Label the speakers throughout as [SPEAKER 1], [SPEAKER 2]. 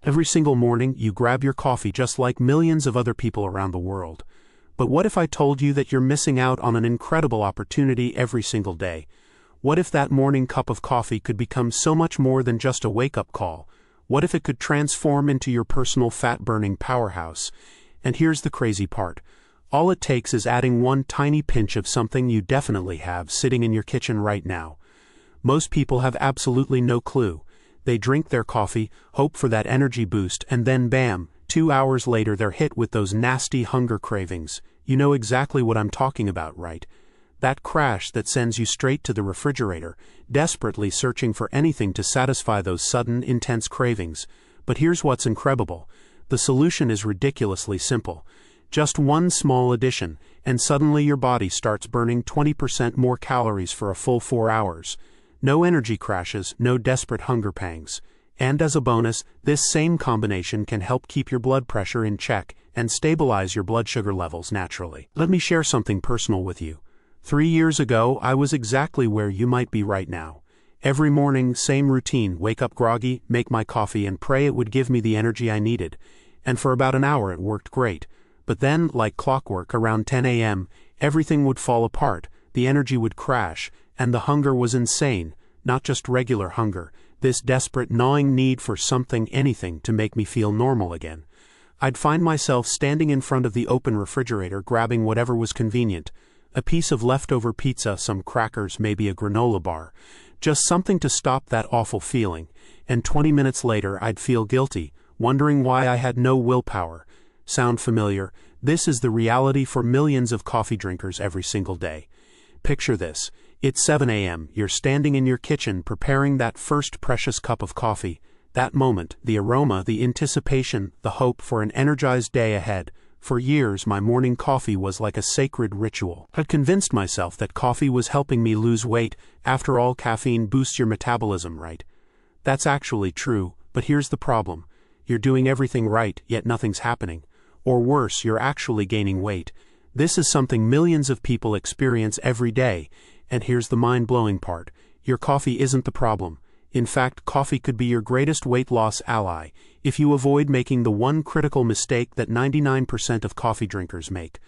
[SPEAKER 1] Every single morning, you grab your coffee just like millions of other people around the world. But what if I told you that you're missing out on an incredible opportunity every single day? What if that morning cup of coffee could become so much more than just a wake-up call? What if it could transform into your personal fat-burning powerhouse? And here's the crazy part. All it takes is adding one tiny pinch of something you definitely have sitting in your kitchen right now. Most people have absolutely no clue. They drink their coffee, hope for that energy boost, and then bam, 2 hours later they're hit with those nasty hunger cravings. You know exactly what I'm talking about, right? That crash that sends you straight to the refrigerator, desperately searching for anything to satisfy those sudden, intense cravings. But here's what's incredible. The solution is ridiculously simple. Just one small addition, and suddenly your body starts burning 20% more calories for a full 4 hours. No energy crashes, no desperate hunger pangs. And as a bonus, this same combination can help keep your blood pressure in check and stabilize your blood sugar levels naturally. Let me share something personal with you. 3 years ago, I was exactly where you might be right now. Every morning, same routine, wake up groggy, make my coffee, and pray it would give me the energy I needed. And for about an hour it worked great. But then, like clockwork, around 10 a.m., everything would fall apart, the energy would crash, and the hunger was insane. Not just regular hunger, this desperate, gnawing need for something, anything, to make me feel normal again. I'd find myself standing in front of the open refrigerator grabbing whatever was convenient. A piece of leftover pizza, some crackers, maybe a granola bar. Just something to stop that awful feeling. And 20 minutes later I'd feel guilty, wondering why I had no willpower. Sound familiar? This is the reality for millions of coffee drinkers every single day. Picture this. It's 7 a.m., you're standing in your kitchen preparing that first precious cup of coffee. That moment, the aroma, the anticipation, the hope for an energized day ahead. For years, my morning coffee was like a sacred ritual. I'd convinced myself that coffee was helping me lose weight. After all, caffeine boosts your metabolism, right? That's actually true, but here's the problem. You're doing everything right, yet nothing's happening. Or worse, you're actually gaining weight. This is something millions of people experience every day. And here's the mind-blowing part. Your coffee isn't the problem. In fact, coffee could be your greatest weight loss ally, if you avoid making the one critical mistake that 99% of coffee drinkers make.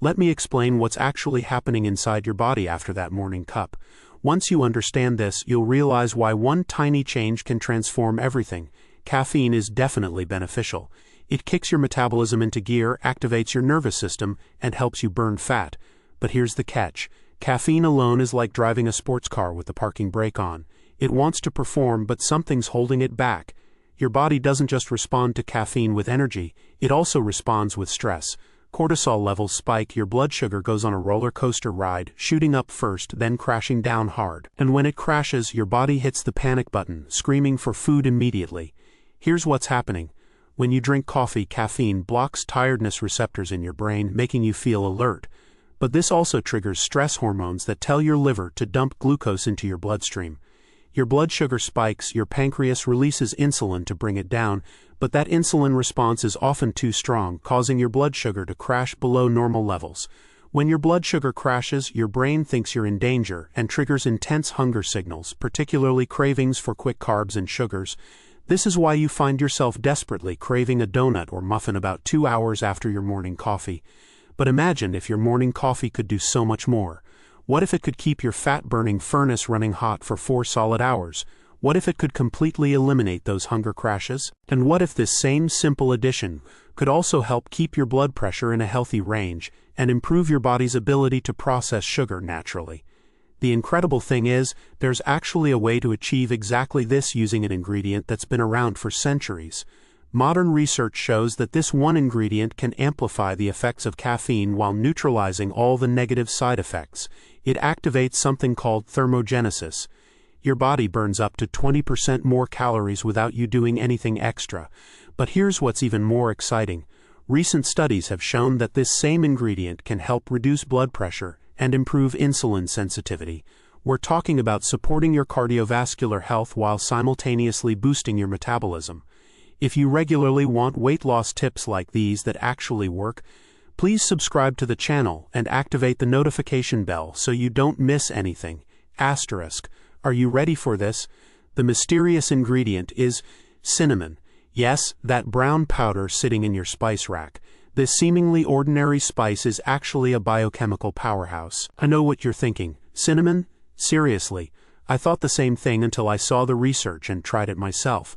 [SPEAKER 1] Let me explain what's actually happening inside your body after that morning cup. Once you understand this, you'll realize why one tiny change can transform everything. Caffeine is definitely beneficial. It kicks your metabolism into gear, activates your nervous system, and helps you burn fat. But here's the catch. Caffeine alone is like driving a sports car with the parking brake on. It wants to perform, but something's holding it back. Your body doesn't just respond to caffeine with energy, it also responds with stress. Cortisol levels spike, your blood sugar goes on a roller coaster ride, shooting up first, then crashing down hard. And when it crashes, your body hits the panic button, screaming for food immediately. Here's what's happening. When you drink coffee, caffeine blocks tiredness receptors in your brain, making you feel alert. But this also triggers stress hormones that tell your liver to dump glucose into your bloodstream. Your blood sugar spikes, your pancreas releases insulin to bring it down, but that insulin response is often too strong, causing your blood sugar to crash below normal levels. When your blood sugar crashes, your brain thinks you're in danger and triggers intense hunger signals, particularly cravings for quick carbs and sugars. This is why you find yourself desperately craving a donut or muffin about 2 hours after your morning coffee. But imagine if your morning coffee could do so much more. What if it could keep your fat-burning furnace running hot for 4 solid hours? What if it could completely eliminate those hunger crashes? And what if this same simple addition could also help keep your blood pressure in a healthy range and improve your body's ability to process sugar naturally? The incredible thing is, there's actually a way to achieve exactly this using an ingredient that's been around for centuries. Modern research shows that this one ingredient can amplify the effects of caffeine while neutralizing all the negative side effects. It activates something called thermogenesis. Your body burns up to 20% more calories without you doing anything extra. But here's what's even more exciting. Recent studies have shown that this same ingredient can help reduce blood pressure and improve insulin sensitivity. We're talking about supporting your cardiovascular health while simultaneously boosting your metabolism. If you regularly want weight loss tips like these that actually work, please subscribe to the channel and activate the notification bell so you don't miss anything. Asterisk. Are you ready for this? The mysterious ingredient is cinnamon. Yes, that brown powder sitting in your spice rack. This seemingly ordinary spice is actually a biochemical powerhouse. I know what you're thinking. Cinnamon? Seriously, I thought the same thing until I saw the research and tried it myself.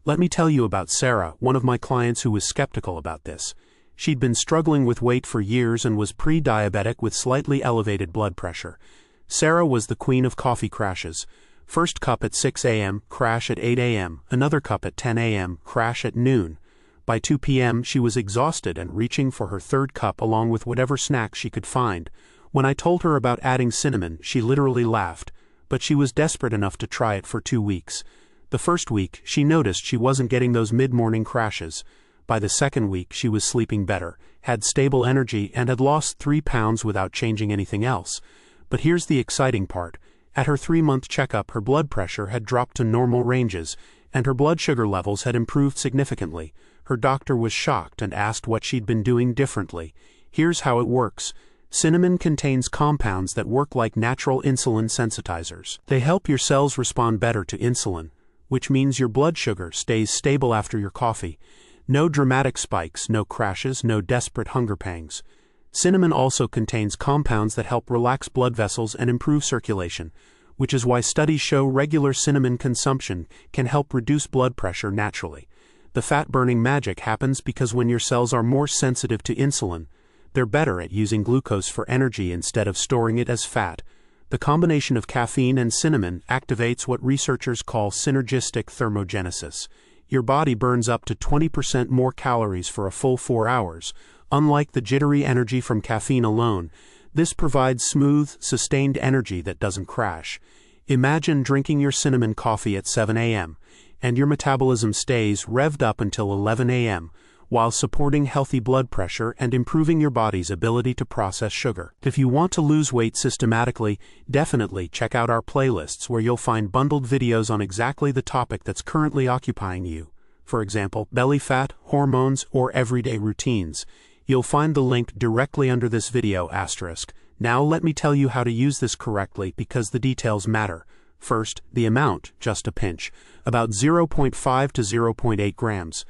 [SPEAKER 1] Let me tell you about Sarah, one of my clients who was skeptical about this. She'd been struggling with weight for years and was pre-diabetic with slightly elevated blood pressure. Sarah was the queen of coffee crashes. First cup at 6 a.m., crash at 8 a.m., another cup at 10 a.m., crash at noon. By 2 p.m. she was exhausted and reaching for her third cup along with whatever snack she could find. When I told her about adding cinnamon, she literally laughed, but she was desperate enough to try it for 2 weeks. The first week, she noticed she wasn't getting those mid-morning crashes. By the second week, she was sleeping better, had stable energy, and had lost 3 pounds without changing anything else. But here's the exciting part. At her 3-month checkup, her blood pressure had dropped to normal ranges, and her blood sugar levels had improved significantly. Her doctor was shocked and asked what she'd been doing differently. Here's how it works. Cinnamon contains compounds that work like natural insulin sensitizers. They help your cells respond better to insulin, which means your blood sugar stays stable after your coffee. No dramatic spikes, no crashes, no desperate hunger pangs. Cinnamon also contains compounds that help relax blood vessels and improve circulation, which is why studies show regular cinnamon consumption can help reduce blood pressure naturally. The fat-burning magic happens because when your cells are more sensitive to insulin, they're better at using glucose for energy instead of storing it as fat. The combination of caffeine and cinnamon activates what researchers call synergistic thermogenesis. Your body burns up to 20% more calories for a full 4 hours. Unlike the jittery energy from caffeine alone, this provides smooth, sustained energy that doesn't crash. Imagine drinking your cinnamon coffee at 7 a.m., and your metabolism stays revved up until 11 a.m., while supporting healthy blood pressure and improving your body's ability to process sugar. If you want to lose weight systematically, definitely check out our playlists where you'll find bundled videos on exactly the topic that's currently occupying you. For example, belly fat, hormones, or everyday routines. You'll find the link directly under this video *. Now let me tell you how to use this correctly because the details matter. First, the amount, just a pinch, about 0.5 to 0.8 grams.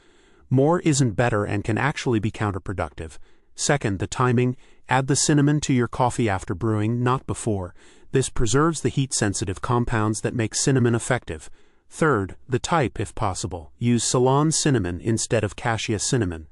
[SPEAKER 1] More isn't better and can actually be counterproductive. Second, the timing. Add the cinnamon to your coffee after brewing, not before. This preserves the heat-sensitive compounds that make cinnamon effective. Third, the type if possible. Use Ceylon cinnamon instead of cassia cinnamon.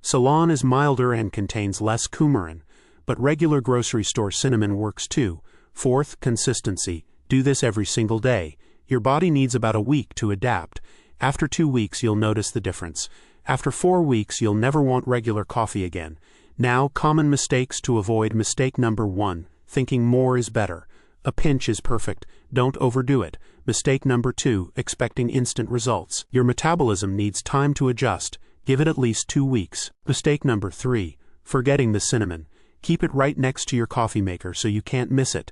[SPEAKER 1] Ceylon is milder and contains less coumarin, but regular grocery store cinnamon works too. Fourth, consistency. Do this every single day. Your body needs about a week to adapt. After 2 weeks, you'll notice the difference. After 4 weeks, you'll never want regular coffee again. Now, common mistakes to avoid. Mistake number 1, thinking more is better. A pinch is perfect. Don't overdo it. Mistake number 2, expecting instant results. Your metabolism needs time to adjust. Give it at least 2 weeks. Mistake number 3, forgetting the cinnamon. Keep it right next to your coffee maker so you can't miss it.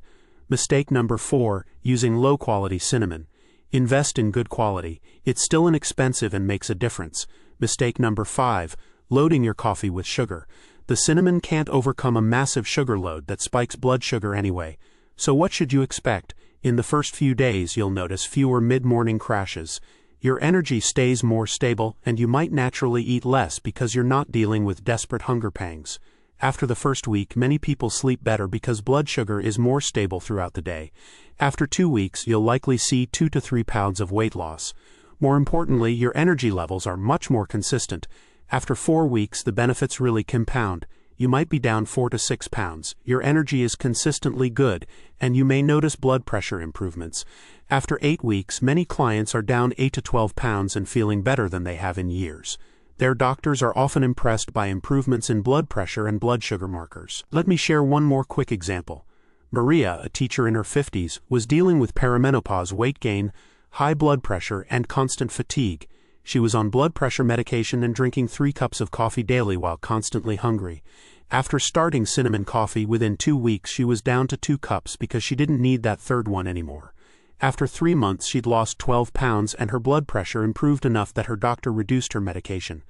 [SPEAKER 1] Mistake number 4, using low-quality cinnamon. Invest in good quality. It's still inexpensive and makes a difference. Mistake number 5, loading your coffee with sugar. The cinnamon can't overcome a massive sugar load that spikes blood sugar anyway. So what should you expect? In the first few days, you'll notice fewer mid-morning crashes. Your energy stays more stable, and you might naturally eat less because you're not dealing with desperate hunger pangs. After the first week, many people sleep better because blood sugar is more stable throughout the day. After 2 weeks, you'll likely see 2 to 3 pounds of weight loss. More importantly, your energy levels are much more consistent. After 4 weeks, the benefits really compound. You might be down 4 to 6 pounds. Your energy is consistently good, and you may notice blood pressure improvements. After 8 weeks, many clients are down 8 to 12 pounds and feeling better than they have in years. Their doctors are often impressed by improvements in blood pressure and blood sugar markers. Let me share one more quick example. Maria, a teacher in her 50s, was dealing with perimenopause, weight gain, high blood pressure, and constant fatigue. She was on blood pressure medication and drinking 3 cups of coffee daily while constantly hungry. After starting cinnamon coffee, within 2 weeks she was down to 2 cups because she didn't need that third one anymore. After 3 months she'd lost 12 pounds and her blood pressure improved enough that her doctor reduced her medication.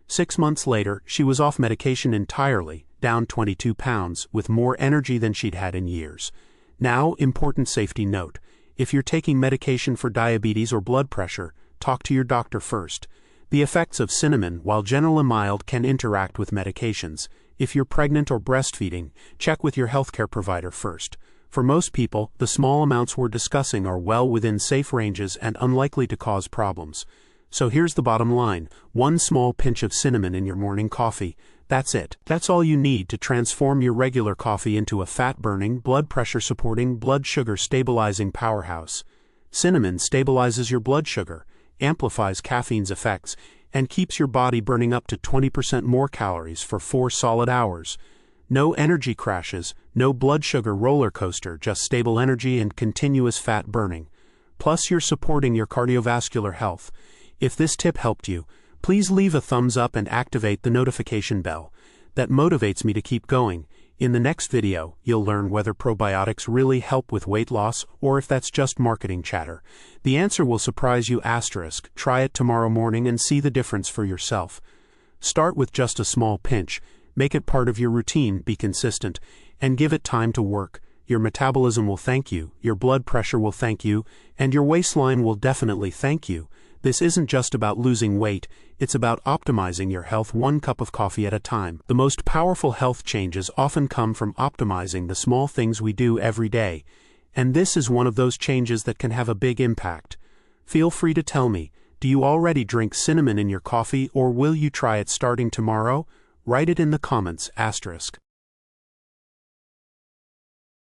[SPEAKER 1] 6 months later, she was off medication entirely, down 22 pounds, with more energy than she'd had in years. Now, important safety note. If you're taking medication for diabetes or blood pressure, talk to your doctor first. The effects of cinnamon, while gentle and mild, can interact with medications. If you're pregnant or breastfeeding, check with your healthcare provider first. For most people, the small amounts we're discussing are well within safe ranges and unlikely to cause problems. So here's the bottom line: one small pinch of cinnamon in your morning coffee. That's it. That's all you need to transform your regular coffee into a fat-burning, blood pressure-supporting, blood sugar-stabilizing powerhouse. Cinnamon stabilizes your blood sugar, amplifies caffeine's effects, and keeps your body burning up to 20% more calories for 4 solid hours. No energy crashes, no blood sugar roller coaster, just stable energy and continuous fat burning. Plus, you're supporting your cardiovascular health. If this tip helped you, please leave a thumbs up and activate the notification bell. That motivates me to keep going. In the next video, you'll learn whether probiotics really help with weight loss or if that's just marketing chatter. The answer will surprise you. Try it tomorrow morning and see the difference for yourself. Start with just a small pinch. Make it part of your routine, be consistent, and give it time to work. Your metabolism will thank you, your blood pressure will thank you, and your waistline will definitely thank you. This isn't just about losing weight, it's about optimizing your health one cup of coffee at a time. The most powerful health changes often come from optimizing the small things we do every day, and this is one of those changes that can have a big impact. Feel free to tell me, do you already drink cinnamon in your coffee, or will you try it starting tomorrow? Write it in the comments.